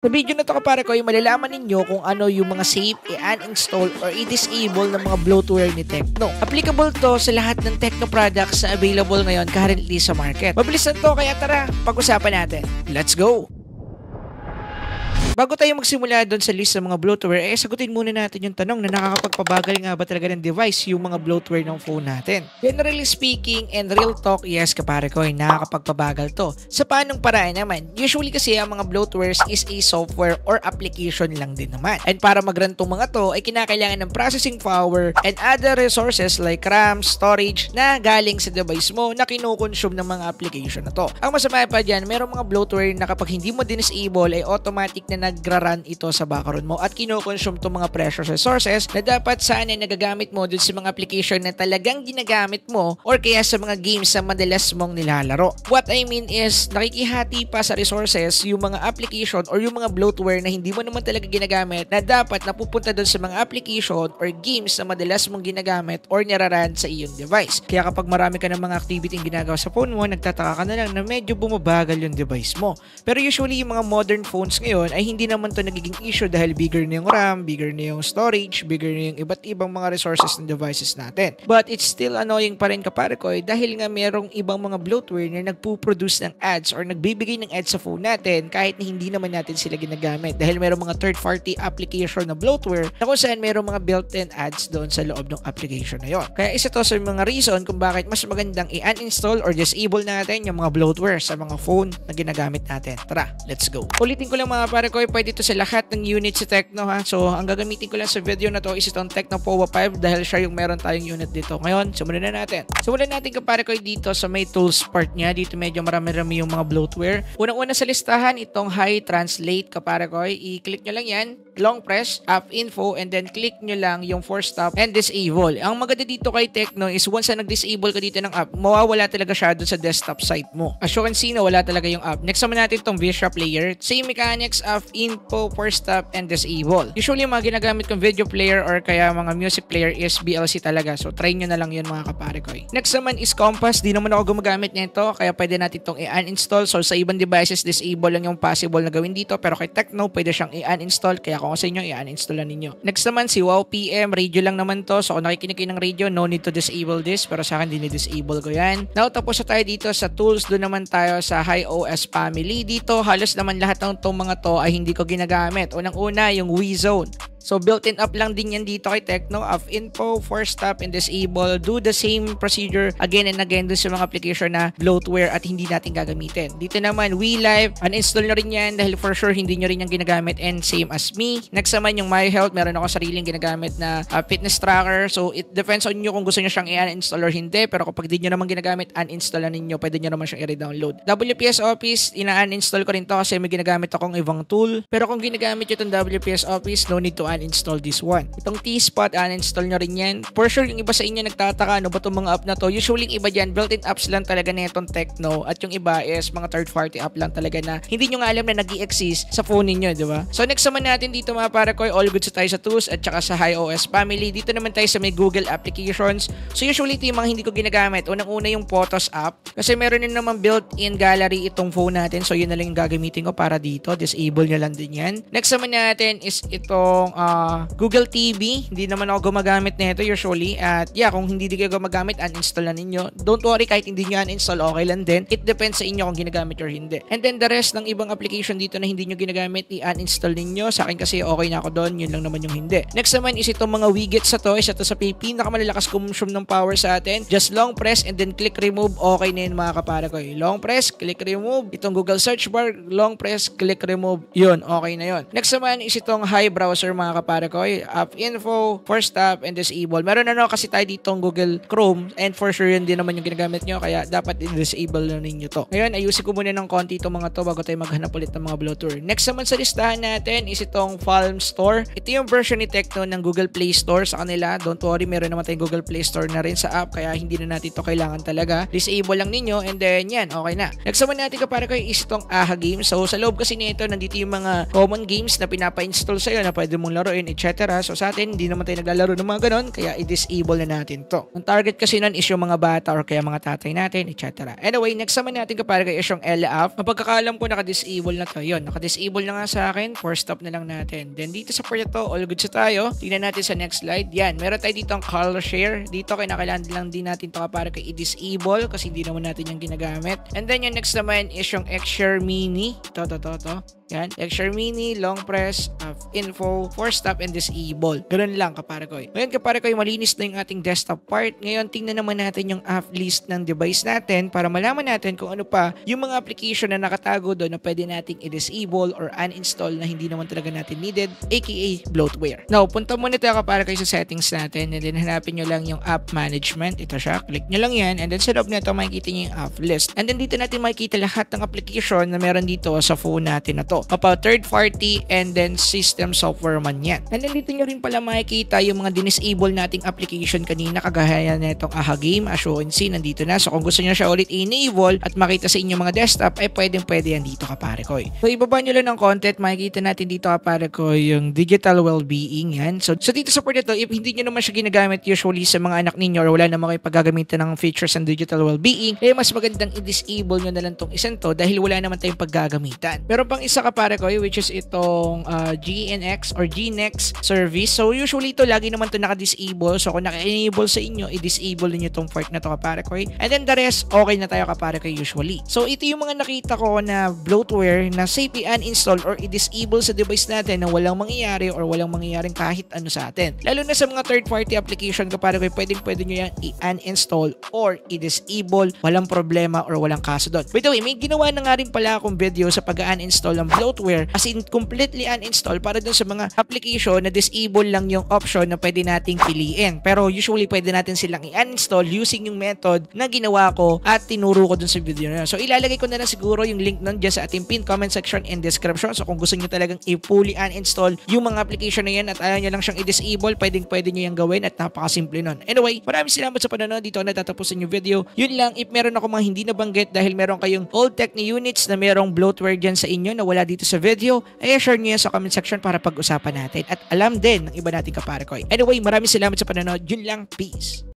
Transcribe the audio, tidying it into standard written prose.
Sa video na to kapare ko, malalaman ninyo kung ano yung mga safe i-uninstall or i-disable ng mga bloatware ni Tecno. Applicable to sa lahat ng Tecno products na available ngayon currently sa market. Mabilis na to, kaya tara, pag-usapan natin. Let's go! Bago tayo magsimula doon sa list ng mga bloatware, sagutin muna natin yung tanong na nakakapagpabagal nga ba talaga ng device yung mga bloatware ng phone natin. Generally speaking and real talk, yes kapare ko, nakakapagpabagal to. Sa paanong paraan naman? Usually kasi ang mga bloatwares is a software or application lang din naman. And para mag-run tong mga to ay kinakailangan ng processing power and other resources like RAM, storage na galing sa device mo na kinukonsume ng mga application na to. Ang masama pa dyan, merong mga bloatware na kapag hindi mo disable ay automatic na nagra-run ito sa background mo at kinoconsume itong mga precious resources na dapat sana nagagamit mo dun sa mga application na talagang ginagamit mo or kaya sa mga games na madalas mong nilalaro. What I mean is, nakikihati pa sa resources yung mga application or yung mga bloatware na hindi mo naman talaga ginagamit na dapat napupunta dun sa mga application or games na madalas mong ginagamit or niraran sa iyong device. Kaya kapag marami ka ng mga activity yung ginagawa sa phone mo, nagtataka ka na lang na medyo bumabagal yung device mo. Pero usually yung mga modern phones ngayon ay hindi naman to nagiging issue dahil bigger na yung RAM, bigger na yung storage, bigger na yung iba't ibang mga resources ng devices natin. But it's still annoying pa rin kapare ko dahil nga merong ibang mga bloatware na nagpo-produce ng ads or nagbibigay ng ads sa phone natin kahit na hindi naman natin sila ginagamit dahil merong mga third-party application na bloatware na kung saan merong mga built-in ads doon sa loob ng application na yon. Kaya isa to sa mga reason kung bakit mas magandang i-uninstall or disable natin yung mga bloatware sa mga phone na ginagamit natin. Tara, let's go. Ulitin ko lang mga pare ko, pwede ito sa lahat ng unit sa Tecno ha. So, ang gagamitin ko lang sa video na to is itong Tecno POWA 5 dahil siya yung meron tayong unit dito. Ngayon, simulan na natin. Simulan natin kapare ko dito sa may tools part niya. Dito medyo marami-rami yung mga bloatware. Unang-una sa listahan, itong High Translate kapare ko. I-click nyo lang yan. Long press, app info, and then click nyo lang yung force stop and disable. Ang maganda dito kay Tecno is once na nag-disable ka dito ng app, mawawala talaga siya doon sa desktop site mo. As you can see, wala talaga yung app. Next naman natin itong Visio Player. Same mechanics, app info, force stop, and disable. Usually, yung mga ginagamit kong video player or kaya mga music player is BLC talaga. So, try nyo na lang yun mga kapare ko. Next naman is Compass. Di naman ako gumagamit nito, kaya pwede natin itong i-uninstall. So, sa ibang devices, disable lang yung possible na gawin dito. Pero kay Tecno, pwede siyang i-uninstall. Kaya kung sa inyo, i-uninstall na ninyo. Next naman, si Wow PM. Radio lang naman to. So, kung nakikinig kayo ng radio, no need to disable this. Pero sa akin, dinidisable ko yan. Now, tapos na tayo dito sa tools. Doon naman tayo sa HiOS family. Dito, halos naman lahat ng itong mga to ay hindi ko ginagamit. Unang-una, yung WeZone. So, built-in up lang din yan dito kay Tecno. App info, force stop, and disable. Do the same procedure again and again dun sa mga application na bloatware at hindi natin gagamitin. Dito naman, WeLive. Uninstall na rin yan dahil for sure hindi nyo rin yung ginagamit and same as me. Next naman, yung MyHealth. Meron ako sariling ginagamit na fitness tracker. So, it depends on nyo kung gusto nyo siyang i-uninstall or hindi. Pero kapag di nyo naman ginagamit, uninstall na ninyo. Pwede nyo naman siyang i-redownload. WPS Office, ina-uninstall ko rin to kasi may ginagamit akong ibang tool. Pero kung ginagamit nyo itong WPS Office, no need to uninstall this one. Itong T-Spot, uninstall nyo rin yan. For sure, yung iba sa inyo nagtataka, ano ba itong mga app na to? Usually, yung iba dyan, built-in apps lang talaga na itong Tecno. At yung iba is mga third-party app lang talaga na hindi nyo nga alam na nag-i-exist sa phone ninyo, di ba? So, next naman natin dito mga pare ko, all good sa tayo sa tools at saka sa HiOS family. Dito naman tayo sa may Google applications. So, usually, ito yung mga hindi ko ginagamit. Unang-una yung Photos app. Kasi meron din naman built-in gallery itong phone natin. So, yun na lang yung gagamitin ko para dito. Disable nyo lang din yan. Next naman natin is itong Google TV. Hindi naman ako gumagamit nito usually. At yeah, kung hindi kayo gumagamit, uninstall na ninyo. Don't worry, kahit hindi nyo uninstall, okay lang din. It depends sa inyo kung ginagamit or hindi. And then the rest ng ibang application dito na hindi nyo ginagamit, i-uninstall ninyo. Sa akin kasi okay na ako doon. Yun lang naman yung hindi. Next naman is itong mga widgets sa to. Isa to sa pinakamalalakas consume ng power sa atin. Just long press and then click remove. Okay na yun mga kapare ko. Long press, click remove. Itong Google search bar, long press, click remove. Yun, okay na yun. Next naman is itong Hi browser mga kapare ko. App info, force stop, and disable. Meron na kasi tayo dito Google Chrome and for sure yun din naman yung ginagamit nyo kaya dapat i-disable na ninyo to. Ngayon, ayusin ko muna ng konti itong mga to bago tayo maghanap ulit ng mga bloatware. Next naman sa listahan natin is itong Palm Store. Ito yung version ni Tecno ng Google Play Store sa kanila. Don't worry, meron naman tayong Google Play Store na rin sa app kaya hindi na natin ito kailangan talaga. Disable lang ninyo and then yan, okay na. Next naman natin kapare ko is itong AHA Games. So sa loob kasi nito, nandito yung mga common games na pinapa-install sa'yo na pwede mong laruin, etc. So sa atin, hindi naman tayo naglalaro ng mga ganon, kaya i-disable na natin to. Ang target kasi nun is yung mga bata or kaya mga tatay natin, etc. Anyway, next naman natin kapare is yung LF. Ang pagkakaalam ko, naka-disable na to. Yun, naka-disable na nga sa akin. Force stop na lang natin. Then dito sa part to, all good sa tayo. Tingnan natin sa next slide. Yan, meron tayo dito ang color share. Dito, kailangan lang din natin to kapare i-disable kasi hindi naman natin yung ginagamit. And then yung next naman is yung Xshare Mini. To. Yan, Xshare Mini, long press, info, force stop, and disable. Ganun lang kapare ko. Ngayon kapare ko, malinis na yung ating desktop part. Ngayon, tingnan naman natin yung app list ng device natin para malaman natin kung ano pa yung mga application na nakatago doon na pwede nating i-disable or uninstall na hindi naman talaga natin needed, aka bloatware. Now, punta muna tayo kapare kayo sa settings natin and then hanapin nyo lang yung app management. Ito siya, click nyo lang yan and then sa loob nito makikita nyo yung app list. And then dito natin makikita lahat ng application na meron dito sa phone natin na to. About third party and then system software man yan. And then dito nyo rin pala makikita yung mga dinisable nating application kanina kagaya na itong AHA Game, Assurancy, nandito na. So kung gusto nyo siya ulit i-enable at makita sa inyong mga desktop, ay pwede yan dito kapare ko. So ibaba nyo lang ng content, makikita natin dito kapare ko yung digital well-being yan. So dito sa part ito, if hindi nyo naman siya ginagamit usually sa mga anak ninyo or wala naman kayo paggagamitan ng features ng digital well-being, eh mas magandang i-disable nyo na lang tong isang to dahil wala naman tayong paggagamitan. Pero pang isa kapare ko, which is itong GNX or GNX service. So usually ito lagi naman to naka-disable. So kung naka-enable sa inyo, i-disable niyo tong part na to kapare ko. And then the rest, okay na tayo kapare ko usually. So ito yung mga nakita ko na bloatware na safely uninstall or i-disable sa device natin na walang mangyayari or walang mangyayaring kahit ano sa atin. Lalo na sa mga third-party application kapare ko, pwede nyo yan i-uninstall or i-disable. Walang problema or walang kaso doon. By the way, may ginawa na nga rin pala akong video sa pag-uninstall ng bloatware as in completely uninstall para dun sa mga application na disable lang yung option na pwede nating piliin. Pero usually pwede natin silang i-uninstall using yung method na ginawa ko at tinuro ko dun sa video na yun. So ilalagay ko na lang siguro yung link nun dyan sa ating pin comment section and description. So kung gusto nyo talagang i-fully uninstall yung mga application na yan at ayaw nyo lang siyang i-disable, pwede nyo yung gawin at napakasimple nun. Anyway, maraming salamat sa panonood. Dito ako natatapusin yung video. Yun lang, if meron ako mga hindi nabanggit dahil meron kayong old Techni units na merong bloatware dyan sa inyo na wala dito sa video, ay share nyo yan sa comment section para pag-usapan natin at alam din ng iba nating kapare ko. Anyway, maraming salamat sa panonood. Yun lang, peace!